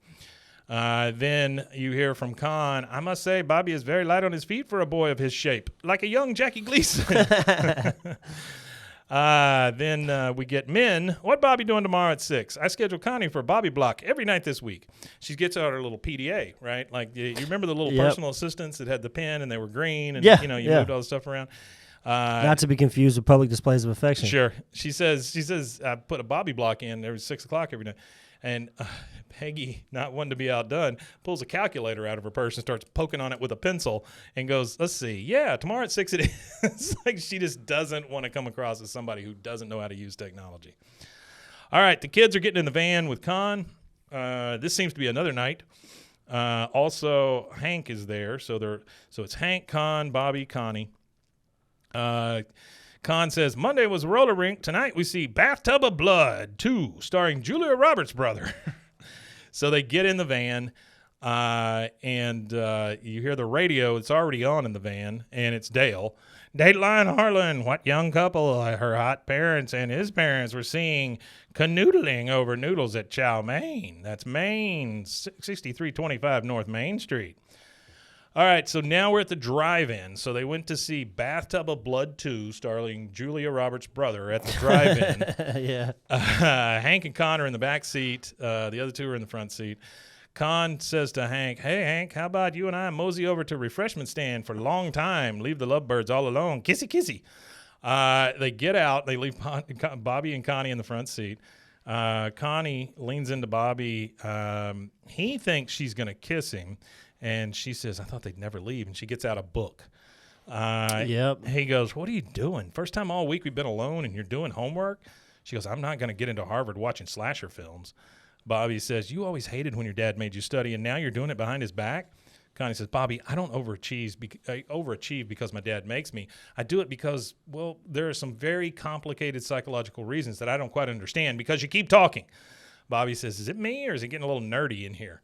Then you hear from Con, I must say, Bobby is very light on his feet for a boy of his shape, like a young Jackie Gleason. Then we get Min. What Bobby doing tomorrow at 6? I scheduled Connie for a Bobby block every night this week. She gets out her little PDA, right? Like, you remember the little personal assistants that had the pen and they were green and, you moved all the stuff around? Not to be confused with public displays of affection. Sure. She says, I put a Bobby block in every 6 o'clock every night. And Peggy, not one to be outdone, pulls a calculator out of her purse and starts poking on it with a pencil and goes, let's see. Yeah, tomorrow at 6 it is. It's like she just doesn't want to come across as somebody who doesn't know how to use technology. All right, the kids are getting in the van with Con. This seems to be another night. Also, Hank is there. So it's Hank, Con, Bobby, Connie. Con says, Monday was a roller rink. Tonight we see Bathtub of Blood 2, starring Julia Roberts' brother. So they get in the van, and you hear the radio. It's already on in the van, and it's Dale. Dateline Harlan, what young couple, her hot parents and his parents were seeing canoodling over noodles at Chow Mein. That's Main, 6325 North Main Street. All right, so now we're at the drive-in. So they went to see Bathtub of Blood 2, starring Julia Roberts' brother at the drive-in. Yeah. Hank and Con are in the back seat. The other two are in the front seat. Con says to Hank, hey, Hank, how about you and I mosey over to refreshment stand for a long time, leave the lovebirds all alone, kissy, kissy. They get out. They leave Bobby and Connie in the front seat. Connie leans into Bobby. He thinks she's going to kiss him. And she says, I thought they'd never leave. And she gets out a book. Yep. He goes, what are you doing? First time all week we've been alone and you're doing homework? She goes, I'm not going to get into Harvard watching slasher films. Bobby says, you always hated when your dad made you study, and now you're doing it behind his back? Connie says, Bobby, I don't overachieve because my dad makes me. I do it because, well, there are some very complicated psychological reasons that I don't quite understand because you keep talking. Bobby says, is it me or is it getting a little nerdy in here?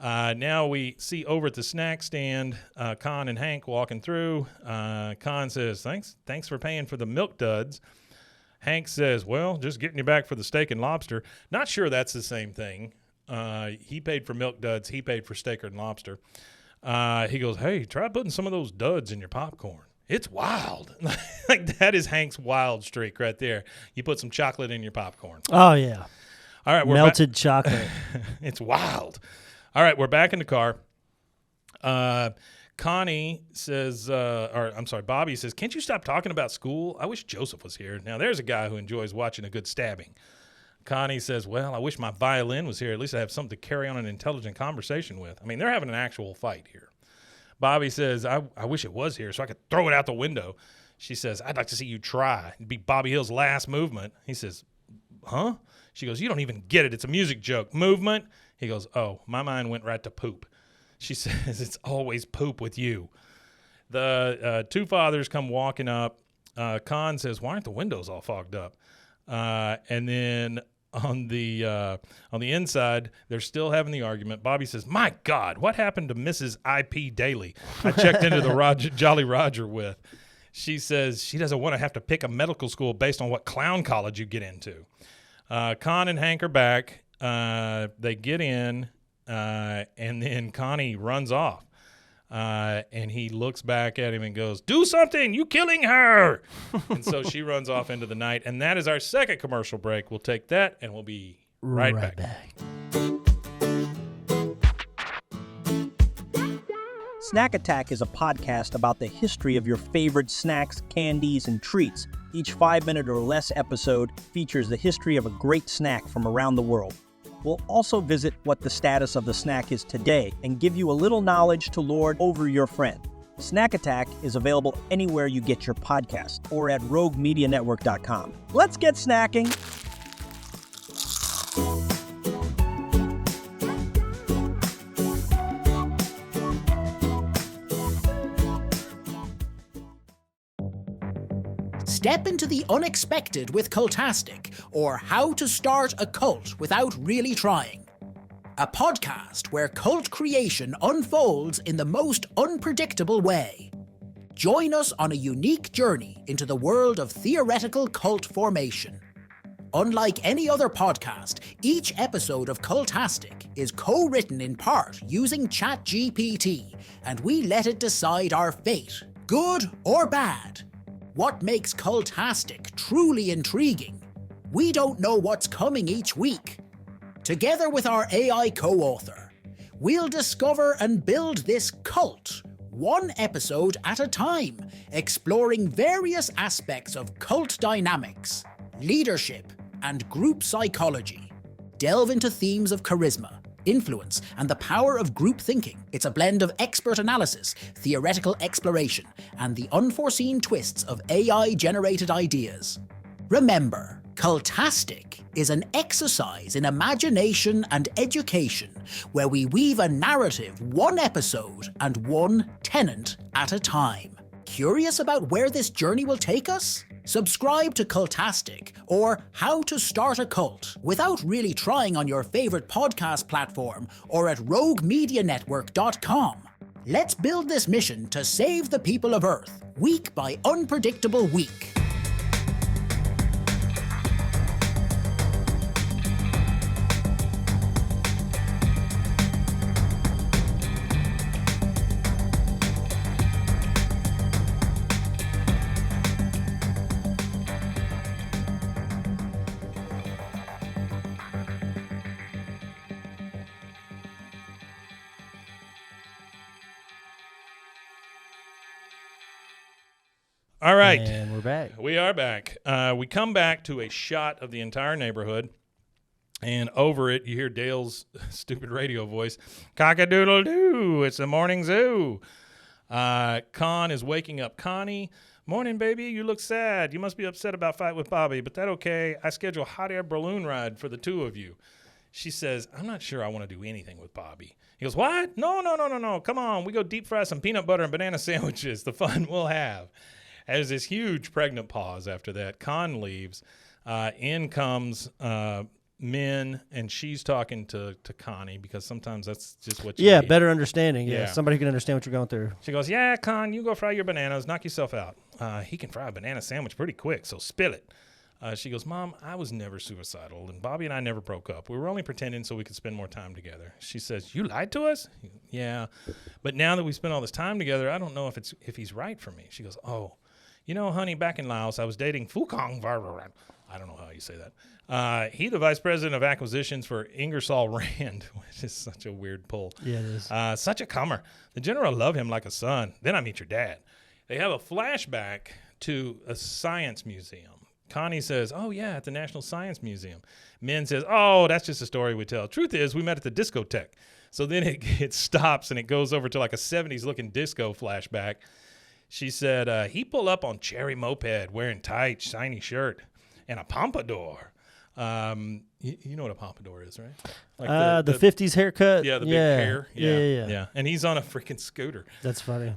Now we see over at the snack stand, Con and Hank walking through. Con says, thanks for paying for the milk duds. Hank says, well, just getting you back for the steak and lobster. Not sure that's the same thing. He paid for milk duds. He paid for steak and lobster. He goes, hey, try putting some of those duds in your popcorn. It's wild. Like that is Hank's wild streak right there. You put some chocolate in your popcorn. Oh, yeah. All right, melted chocolate. It's wild. All right, we're back in the car. Connie says, Bobby says, can't you stop talking about school? I wish Joseph was here. Now, there's a guy who enjoys watching a good stabbing. Connie says, well, I wish my violin was here. At least I have something to carry on an intelligent conversation with. I mean, they're having an actual fight here. Bobby says, I wish it was here so I could throw it out the window. She says, I'd like to see you try. It'd be Bobby Hill's last movement. He says, huh? She goes, you don't even get it. It's a music joke. Movement? He goes, oh, my mind went right to poop. She says, it's always poop with you. The two fathers come walking up. Con says, why aren't the windows all fogged up? And then on the inside, they're still having the argument. Bobby says, my God, what happened to Mrs. I.P. Daly? I checked into the Jolly Roger with. She says she doesn't want to have to pick a medical school based on what clown college you get into. Con and Hank are back. They get in, and then Connie runs off. And he looks back at him and goes, do something, you killing her. And so she runs off into the night. And that is our second commercial break. We'll take that and we'll be right back. Snack Attack is a podcast about the history of your favorite snacks, candies, and treats. Each 5-minute or less episode features the history of a great snack from around the world. We'll also visit what the status of the snack is today and give you a little knowledge to lord over your friend. Snack Attack is available anywhere you get your podcast or at roguemedianetwork.com. Let's get snacking. Step into the unexpected with Cultastic, or How to Start a Cult Without Really Trying. A podcast where cult creation unfolds in the most unpredictable way. Join us on a unique journey into the world of theoretical cult formation. Unlike any other podcast, each episode of Cultastic is co-written in part using ChatGPT, and we let it decide our fate, good or bad. What makes Cultastic truly intriguing? We don't know what's coming each week. Together with our AI co-author, we'll discover and build this cult, one episode at a time, exploring various aspects of cult dynamics, leadership, and group psychology. Delve into themes of charisma, influence, and the power of group thinking. It's a blend of expert analysis, theoretical exploration, and the unforeseen twists of AI-generated ideas. Remember, Cultastic is an exercise in imagination and education where we weave a narrative one episode and one tenant at a time. Curious about where this journey will take us? Subscribe to Cultastic or How to Start a Cult without really trying on your favorite podcast platform or at roguemedianetwork.com. Let's build this mission to save the people of Earth, week by unpredictable week. All right. And we're back. We are back. We come back to a shot of the entire neighborhood, and over it, you hear Dale's stupid radio voice, cock-a-doodle-doo, it's the morning zoo. Con is waking up Connie. Morning, baby, you look sad. You must be upset about fight with Bobby, but that okay. I schedule hot air balloon ride for the two of you. She says, I'm not sure I want to do anything with Bobby. He goes, what? No. Come on. We go deep fry some peanut butter and banana sandwiches. The fun we'll have. There's this huge pregnant pause after that. Con leaves. In comes Min, and she's talking to Connie because sometimes that's just what you need. Better understanding. Yeah. Somebody who can understand what you're going through. She goes, yeah, Con, you go fry your bananas. Knock yourself out. He can fry a banana sandwich pretty quick, so spill it. She goes, Mom, I was never suicidal, and Bobby and I never broke up. We were only pretending so we could spend more time together. She says, you lied to us? Yeah, but now that we spent all this time together, I don't know if he's right for me. She goes, oh. You know, honey, back in Laos, I was dating Fukong Varvaran. I don't know how you say that. He's the vice president of acquisitions for Ingersoll Rand, which is such a weird pull. Yeah, it is. Such a comer. The general loved him like a son. Then I meet your dad. They have a flashback to a science museum. Connie says, oh, yeah, at the National Science Museum. Min says, oh, that's just a story we tell. Truth is, we met at the discotheque. So then it stops and it goes over to like a 70s-looking disco flashback. She said, he pulled up on cherry moped wearing tight, shiny shirt and a pompadour. You know what a pompadour is, right? Like the 50s haircut. Yeah, the big hair. Yeah. And he's on a freaking scooter. That's funny.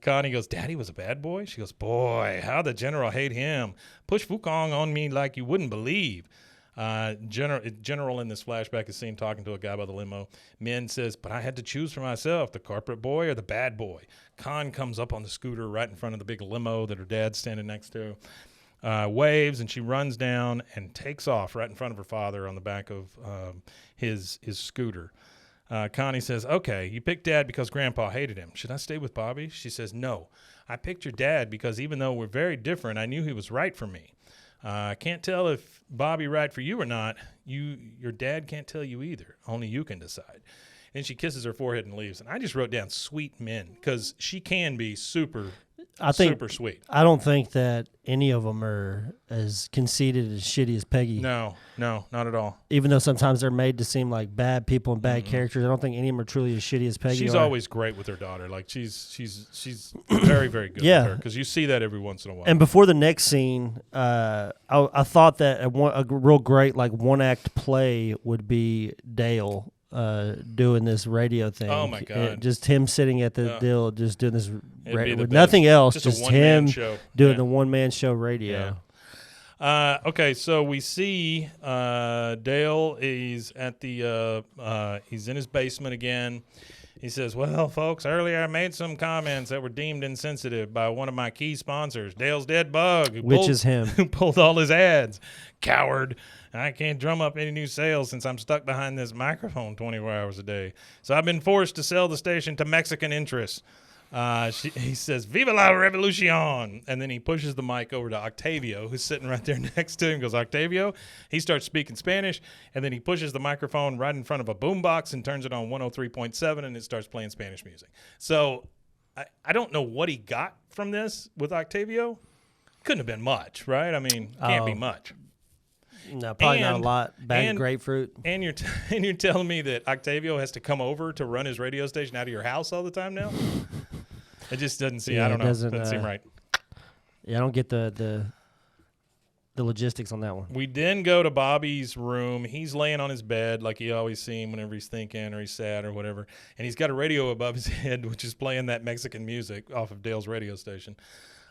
Connie goes, Daddy was a bad boy? She goes, boy, how the general hate him. Push Wukong on me like you wouldn't believe. General in this flashback is seen talking to a guy by the limo. Min says, but I had to choose for myself, the corporate boy or the bad boy. Con comes up on the scooter right in front of the big limo that her dad's standing next to. Waves, and she runs down and takes off right in front of her father on the back of his scooter. Connie says, okay, you picked Dad because Grandpa hated him. Should I stay with Bobby? She says, no. I picked your dad because even though we're very different, I knew he was right for me. I can't tell if Bobby right for you or not. Your dad can't tell you either. Only you can decide. And she kisses her forehead and leaves. And I just wrote down sweet men because she can be super sweet. I don't think that any of them are as conceited as shitty as Peggy. No, not at all. Even though sometimes they're made to seem like bad people and bad characters, I don't think any of them are truly as shitty as Peggy. She's always great with her daughter. Like she's very, very good with her because you see that every once in a while. And before the next scene, I thought that a real great like one act play would be Dale doing this radio thing. Oh my God! Just him sitting at the deal, just doing this with best. nothing else, just him doing the one man show radio. Yeah. Okay, so we see Dale is at the he's in his basement again. He says, well, folks, earlier I made some comments that were deemed insensitive by one of my key sponsors, Dale's Dead Bug, is him. Who pulled all his ads. Coward. I can't drum up any new sales since I'm stuck behind this microphone 24 hours a day. So I've been forced to sell the station to Mexican interests. He says, Viva la Revolucion. And then he pushes the mic over to Octavio, who's sitting right there next to him, goes, Octavio. He starts speaking Spanish, and then he pushes the microphone right in front of a boombox and turns it on 103.7, and it starts playing Spanish music. So I don't know what he got from this with Octavio. Couldn't have been much, right? I mean, can't be much. No, probably not a lot. Bag of grapefruit. And you're telling me that Octavio has to come over to run his radio station out of your house all the time now? It just doesn't seem. I don't know. Doesn't seem right. Yeah, I don't get the logistics on that one. We then go to Bobby's room. He's laying on his bed like he always seems whenever he's thinking or he's sad or whatever. And he's got a radio above his head, which is playing that Mexican music off of Dale's radio station.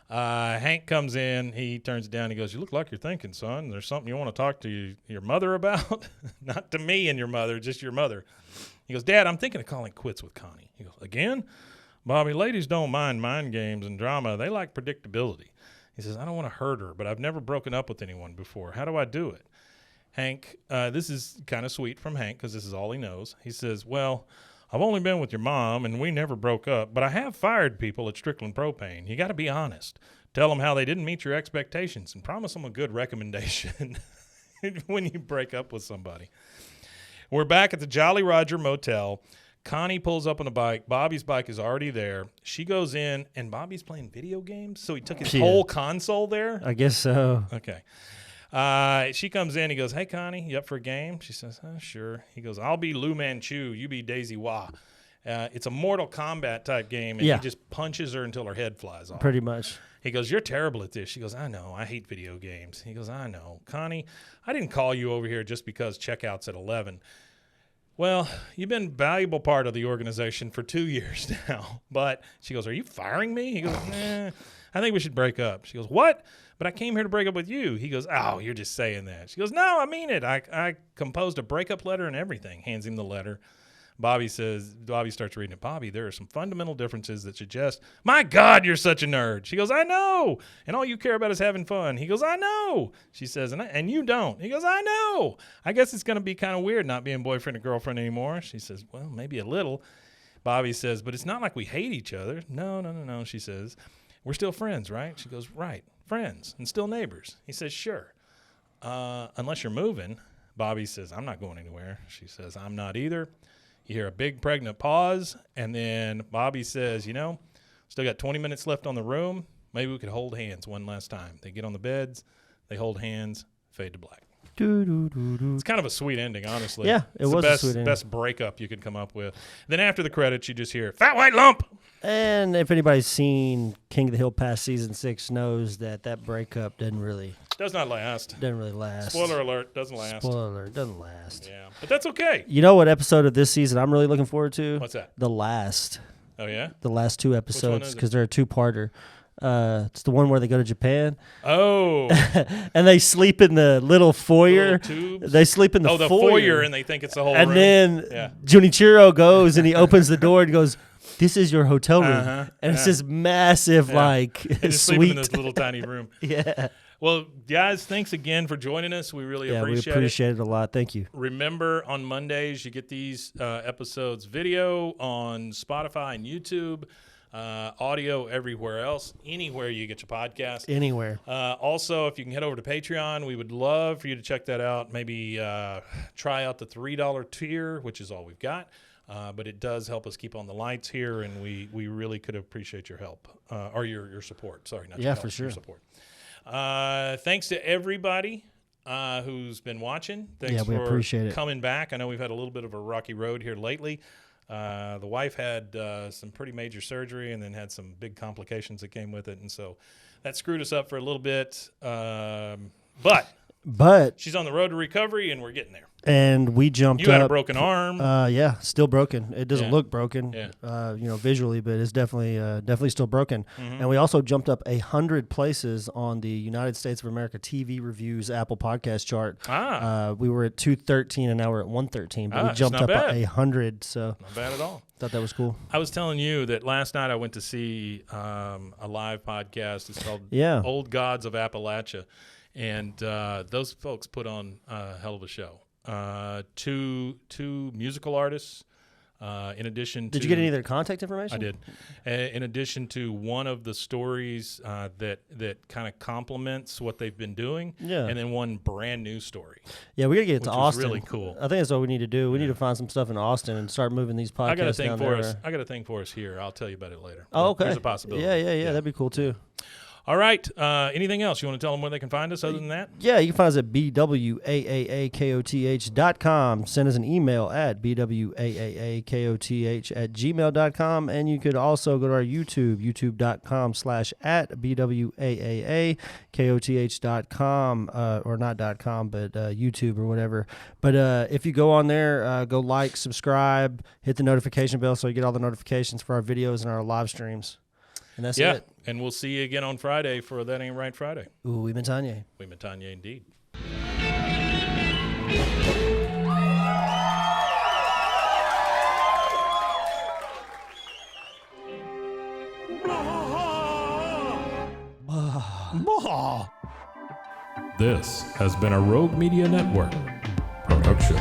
Hank comes in. He turns it down. He goes, you look like you're thinking, son. There's something you want to talk to your mother about? Not to me and your mother, just your mother. He goes, Dad, I'm thinking of calling quits with Connie. He goes, again? Bobby, ladies don't mind games and drama. They like predictability. He says, I don't want to hurt her, but I've never broken up with anyone before. How do I do it? Hank, this is kind of sweet from Hank because this is all he knows. He says, well, I've only been with your mom, and we never broke up, but I have fired people at Strickland Propane. You got to be honest. Tell them how they didn't meet your expectations and promise them a good recommendation when you break up with somebody. We're back at the Jolly Roger Motel. Connie pulls up on a bike. Bobby's bike is already there. She goes in, and Bobby's playing video games, so he took his whole console there? I guess so. Okay. She comes in. He goes, hey, Connie, you up for a game? She says, sure. He goes, I'll be Lu Manchu. You be Daisy Wah. It's a Mortal Kombat type game, and he just punches her until her head flies off. Pretty much. He goes, you're terrible at this. She goes, I know. I hate video games. He goes, I know. Connie, I didn't call you over here just because checkout's at 11. Well, you've been a valuable part of the organization for 2 years now. But she goes, are you firing me? He goes, nah, I think we should break up. She goes, what? But I came here to break up with you. He goes, oh, you're just saying that. She goes, no, I mean it. I composed a breakup letter and everything. Hands him the letter. Bobby starts reading it. Bobby, there are some fundamental differences that suggest, my God, you're such a nerd. She goes, I know. And all you care about is having fun. He goes, I know. She says, and you don't. He goes, I know. I guess it's going to be kind of weird not being boyfriend and girlfriend anymore. She says, well, maybe a little. Bobby says, but it's not like we hate each other. No. She says, we're still friends, right? She goes, right. Friends and still neighbors. He says, sure. Unless you're moving. Bobby says, I'm not going anywhere. She says, I'm not either. You hear a big pregnant pause, and then Bobby says, still got 20 minutes left on the room. Maybe we could hold hands one last time. They get on the beds, they hold hands, fade to black. It's kind of a sweet ending, honestly. Yeah, it was a sweet ending. Best breakup you could come up with. Then after the credits, you just hear, fat white lump. And if anybody's seen King of the Hill past season 6 knows that breakup didn't really Does not last. Doesn't really last. Spoiler alert, doesn't last. Spoiler alert, doesn't last. Yeah, but that's okay. You know what episode of this season I'm really looking forward to? What's that? The last. Oh, yeah? The last 2 episodes is it? because they're a 2-parter. It's the one where they go to Japan. Oh. And they sleep in the little foyer. Little tubes? They sleep in the foyer, and they think it's the whole and room. then Junichiro goes and he opens the door and goes, "This is your hotel room." And it's this massive, like, and just sleeping in suite. this little tiny room. Yeah. Well, guys, thanks again for joining us. We really appreciate it. We appreciate it a lot. Thank you. Remember, on Mondays, you get these episodes video on Spotify and YouTube, audio everywhere else, anywhere you get your podcast. Anywhere. Also, if you can head over to Patreon, we would love for you to check that out. Maybe try out the $3 tier, which is all we've got. But it does help us keep on the lights here, and we really could appreciate your help or your support. Sorry, not your help, for sure. your support. Thanks to everybody who's been watching. Thanks we for appreciate it. coming back. I know we've had a little bit of a rocky road here lately. The wife had some pretty major surgery and then had some big complications that came with it, and so that screwed us up for a little bit. But she's on the road to recovery, and we're getting there. And we jumped up. You had a broken arm. Yeah, still broken. It doesn't look broken, Yeah. Visually, but it's definitely still broken. Mm-hmm. And we also jumped up 100 places on the United States of America TV Reviews Apple Podcast chart. We were at 213, and now we're at 113. But we jumped up 100, so not bad at all. Thought that was cool. I was telling you that last night I went to see a live podcast. It's called Old Gods of Appalachia. And those folks put on a hell of a show. Two musical artists, in addition to... Did you get any of their contact information? I did. In addition to one of the stories that kind of complements what they've been doing, and then one brand new story. Yeah, we got to get to Austin. Really cool. I think that's what we need to do. We need to find some stuff in Austin and start moving these podcasts down there. I got a thing for us here. I'll tell you about it later. Oh, okay. There's a possibility. Yeah. That'd be cool, too. All right. Anything else? You want to tell them where they can find us other than that? Yeah, you can find us at bwaakoth.com. Send us an email at bwaakoth@gmail.com. And you could also go to our YouTube, youtube.com/@bwaakoth.com, or not .com, but YouTube or whatever. But if you go on there, go like, subscribe, hit the notification bell so you get all the notifications for our videos and our live streams. And that's it. And we'll see you again on Friday for That Ain't Right Friday. Ooh, we Tanya. We Tanya indeed. This has been a Rogue Media Network production.